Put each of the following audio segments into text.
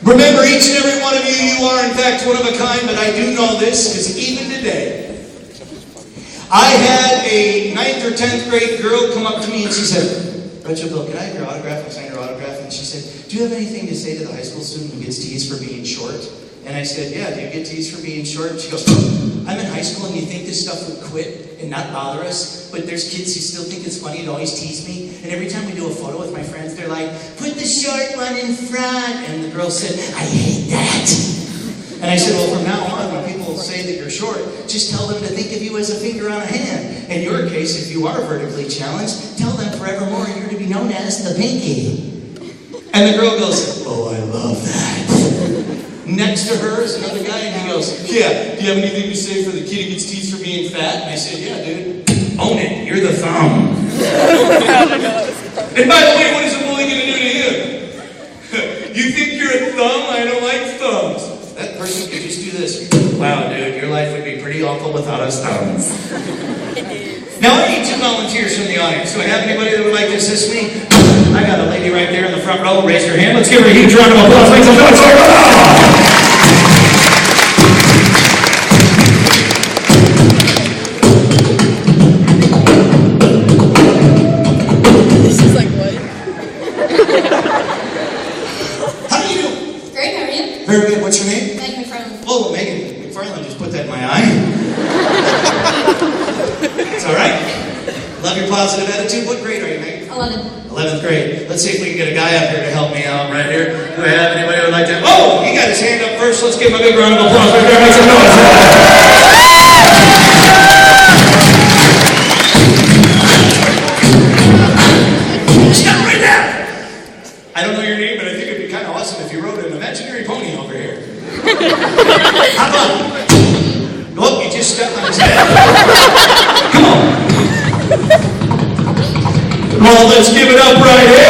Remember, each and every one of you are in fact one of a kind, but I do know this, because even today, I had a 9th or 10th grade girl come up to me and she said, Rachel Bill, can I have your autograph? I signed her autograph. And she said, do you have anything to say to the high school student who gets teased for being short? And I said, yeah, do you get teased for being short? And she goes, I'm in high school and you think this stuff would quit and not bother us, but there's kids who still think it's funny and always tease me. And every time we do a photo with my friends, they're like, put the short one in front. And the girl said, I hate that. And I said, well, from now on, when people say that you're short, just tell them to think of you as a finger on a hand. In your case, if you are vertically challenged, tell them forevermore you're to be known as the pinky. And the girl goes, oh, I love that. Next to her is another guy, and he goes, yeah, do you have anything to say for the kid who gets teased for being fat? And I said, yeah, dude, own it. You're the thumb. And by the way, what is a bully going to do to him? You think you're a thumb? I don't like thumbs. That person could just do this. Wow, dude, your life would be pretty awful without us thumbs. Now, I need 2 volunteers from the audience. Do I have anybody that would like to assist me? I got a lady right there in the front row. Raise your hand. Let's give her a huge round of applause. Make some noise for her. This is like what? How do you do? Great, how are you? Very good. What's your name? Megan McFarland. Oh, Megan McFarland. Just put that in my eye. It's all right. Love your positive attitude. What grade are you, Megan? 11. 11th grade. Let's see if we can get a guy up here to help me out right here. Do I have anybody who would like to? Oh, he got his hand up first. Let's give him a big round of applause. Right there, make some noise. Stop right there. I don't know your name, but I think it'd be kind of awesome if you rode an imaginary pony over here. How about? Oh, you just stepped on his head. Come on. Well, let's give it up right here.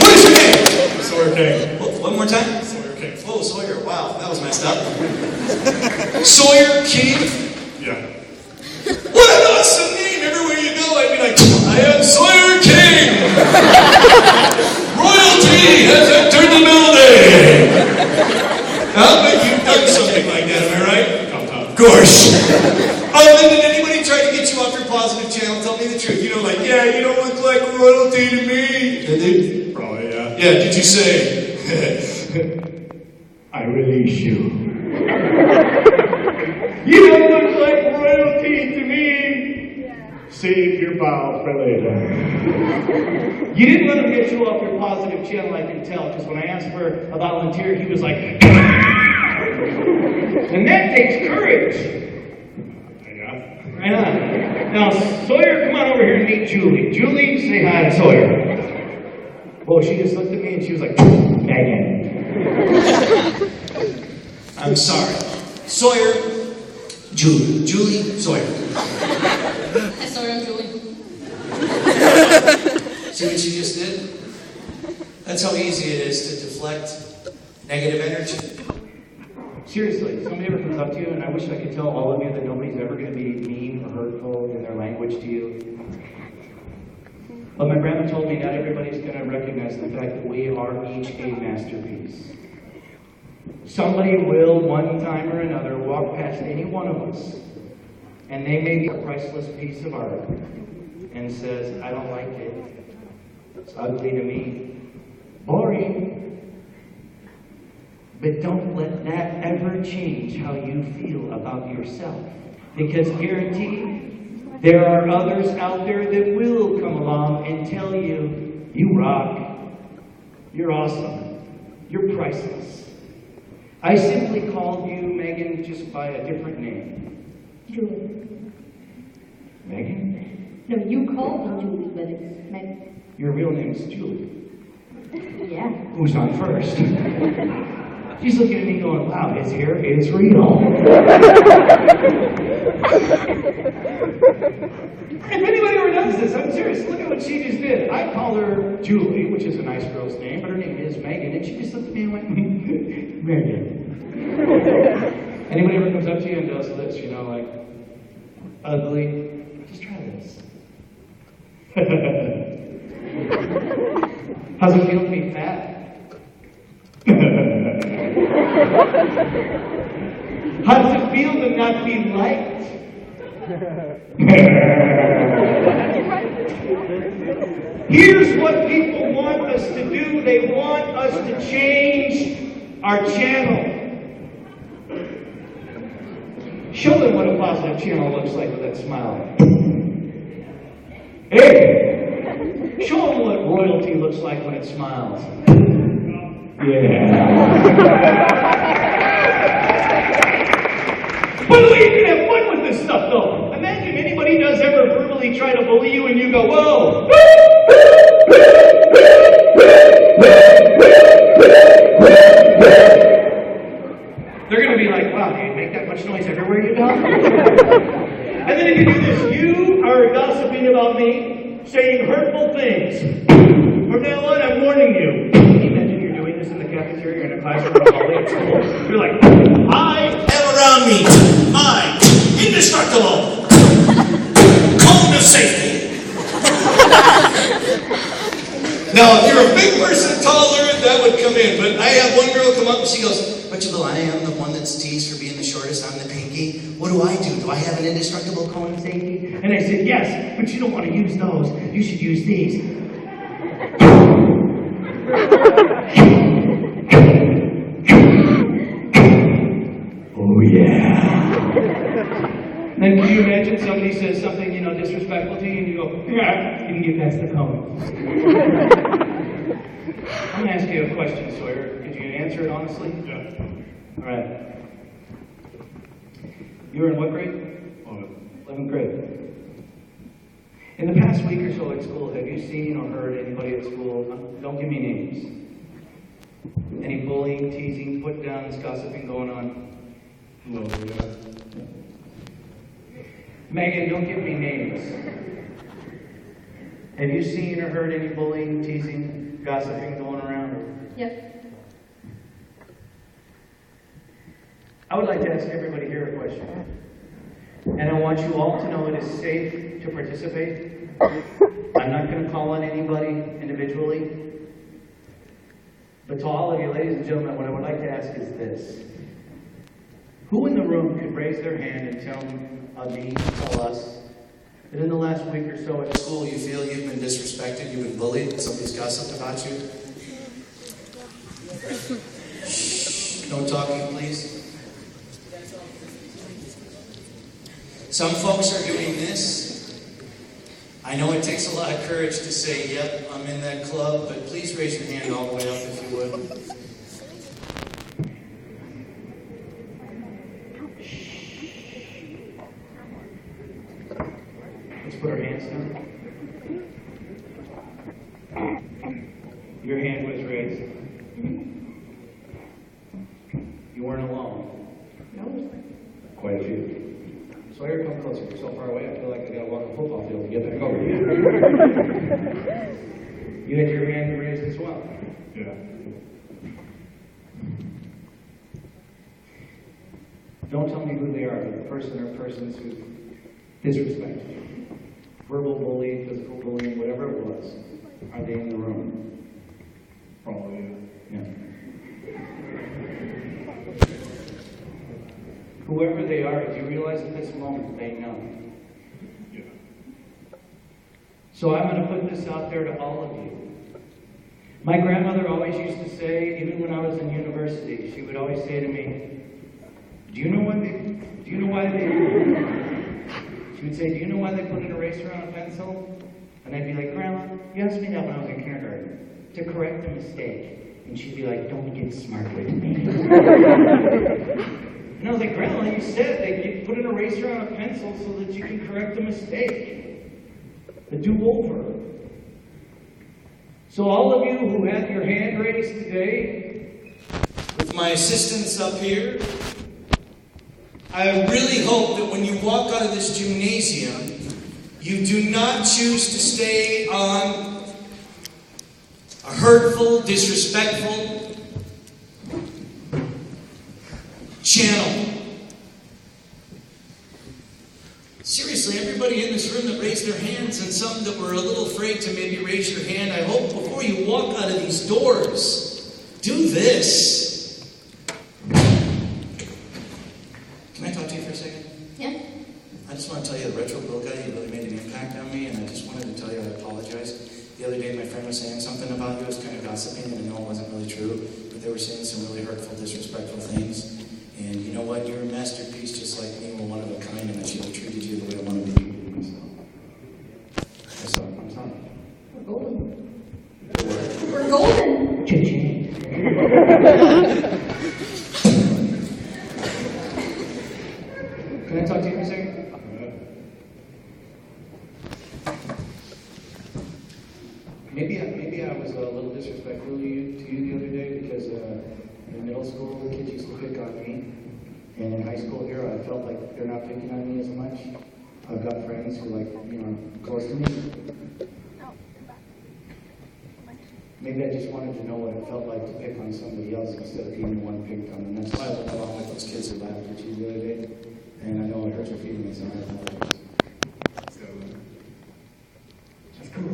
What is your name? Sawyer King. One more time? Sawyer King. Oh, Sawyer. Wow, that was messed up. Sawyer King? Yeah. What an awesome name. Everywhere you go, I'd be like, I am Sawyer King. Royalty has entered the building. I'll bet you've done something like that, am I right? Of course. Did anybody try to get you off your positive channel? Tell me the truth. You know, like, yeah, you don't look like royalty to me. Did they? Probably, yeah. Yeah, did you say? I release you. You don't look like royalty to me. Yeah. Save your bow for later. You didn't let him get you off your positive channel, I can tell, because when I asked for a volunteer, he was like, and that takes courage. Right on. Now, Sawyer, come on over here and meet Julie. Julie, say hi to Sawyer. Well, she just looked at me and she was like, Megan. I'm sorry. Sawyer, Julie. Julie, Sawyer. Hi, Sawyer, I'm Julie. See what she just did? That's how easy it is to deflect negative energy. Seriously, if somebody ever comes up to you, and I wish I could tell all of you that nobody's ever going to be mean or hurtful in their language to you. But my grandma told me not everybody's going to recognize the fact that we are each a masterpiece. Somebody will, one time or another, walk past any one of us, and they may be a priceless piece of art, and says, I don't like it. It's ugly to me. Boring. But don't let that ever change how you feel about yourself. Because guaranteed, there are others out there that will come along and tell you, you rock, you're awesome, you're priceless. I simply called you Megan just by a different name. Julie. Megan? No, you called me Julie, but it's Megan. Your real name is Julie. Yeah. Who's on first? She's looking at me going, wow, his hair is real. If anybody ever does this, I'm serious. Look at what she just did. I called her Julie, which is a nice girl's name, but her name is Megan, and she just looked at me and went, Megan. Anybody ever comes up to you and does this, you know, like, ugly? Just try this. How's it feel to be fat? How does it feel to not be liked? Here's what people want us to do. They want us to change our channel. Show them what a positive channel looks like with that smile. Hey! Show them what royalty looks like when it smiles. Yeah. By the way, you can have fun with this stuff, though. Imagine anybody does ever verbally try to bully you and you go, whoa! They're going to be like, wow, do you make that much noise everywhere you go? And then if you do this, you are gossiping about me, saying hurtful things. From now on, I'm warning you. Can you imagine you're doing this in the cafeteria or in a classroom or a hallway at school? You're like, I have around me my indestructible cone of safety. Now, if you're a big person, taller, that would come in. But I have one girl come up and she goes, Rachel, I am the one that's teased for being the shortest. I'm the pinky. What do I do? Do I have an indestructible cone of safety? And I said, yes, but you don't want to use those. You should use these. Oh, yeah. Then can you imagine somebody says something, disrespectful to you, and you go, yeah, you can get past the cone. I'm going to ask you a question, Sawyer. Could you answer it honestly? Yeah. All right. You were in what grade? 11th grade. In the past week or so at school, have you seen or heard anybody at school, don't give me names, any bullying, teasing, put downs, gossiping going on? No, yeah. Megan, don't give me names. Have you seen or heard any bullying, teasing, gossiping going around? Yep. I would like to ask everybody here a question. And I want you all to know it is safe to participate. I'm not going to call on anybody individually. But to all of you, ladies and gentlemen, what I would like to ask is this. Who in the room could raise their hand and tell us that in the last week or so at school you feel you've been disrespected, you've been bullied, somebody's gossiped about you? Shh, no talking, please. Some folks are doing this. I know it takes a lot of courage to say, yep, I'm in that club, but please raise your hand all the way up if you would. Let's put our hands down. Your hand was raised. You weren't alone. No, quite a few. Sawyer, come closer. You're so far away, I feel like I gotta walk a football field to get back over you. You had your hand raised as well. Yeah. Don't tell me who they are, but the person or persons who disrespect you. Verbal bullying, physical bullying, whatever it was. Are they in the room? Probably, Yeah. Whoever they are, do you realize at this moment they know? yeah. So I'm going to put this out there to all of you. My grandmother always used to say, even when I was in university, she would always say to me, do you know why they, she would say, do you know why they put an eraser on a pencil? And I'd be like, Grandma, you asked me that when I was in kindergarten, to correct a mistake. And she'd be like, don't get smart with me. And I was like, Grandma, you said that you put an eraser on a pencil so that you can correct a mistake. A do-over. So all of you who have your hand raised today, with my assistants up here, I really hope that when you walk out of this gymnasium, you do not choose to stay on a hurtful, disrespectful channel. Seriously, everybody everybody in this room that raised their hands and some that were a little afraid to maybe raise your hand, I hope before you walk out of these doors, do this. Can I talk to you for a second? Yeah. I just want to tell you, the Retro Bill guy, you really made an impact on me, and I just wanted to tell you I apologize. The other day, my friend was saying something about you. I was kind of gossiping, and I know it wasn't really true, but they were saying some really hurtful, disrespectful things. And you know what? You're a masterpiece just like me. We're one of a kind, and I should have treated you the way I want to be treated myself. I'm sorry. We're golden. We're golden. Cha-ching. Can I talk to you for a second? Maybe I was a little disrespectful to you the other day because in middle school the kids used to pick on me, and in high school here I felt like they're not picking on me as much. I've got friends who are close to me. Maybe I just wanted to know what it felt like to pick on somebody else instead of being the one picked on, and that's why I went along with those kids who laughed at you the other day. And I know it hurt your feelings, and I apologize. That's cool.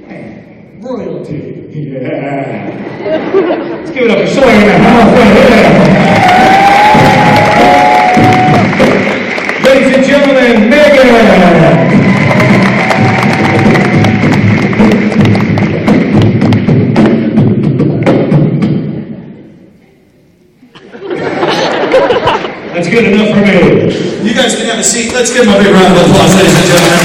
Man, royalty. Yeah. Let's give it up for Sawyer in the house. Ladies and gentlemen, Megan. That's good enough for me. You guys can have a seat. Let's give them a big round of applause, ladies and gentlemen.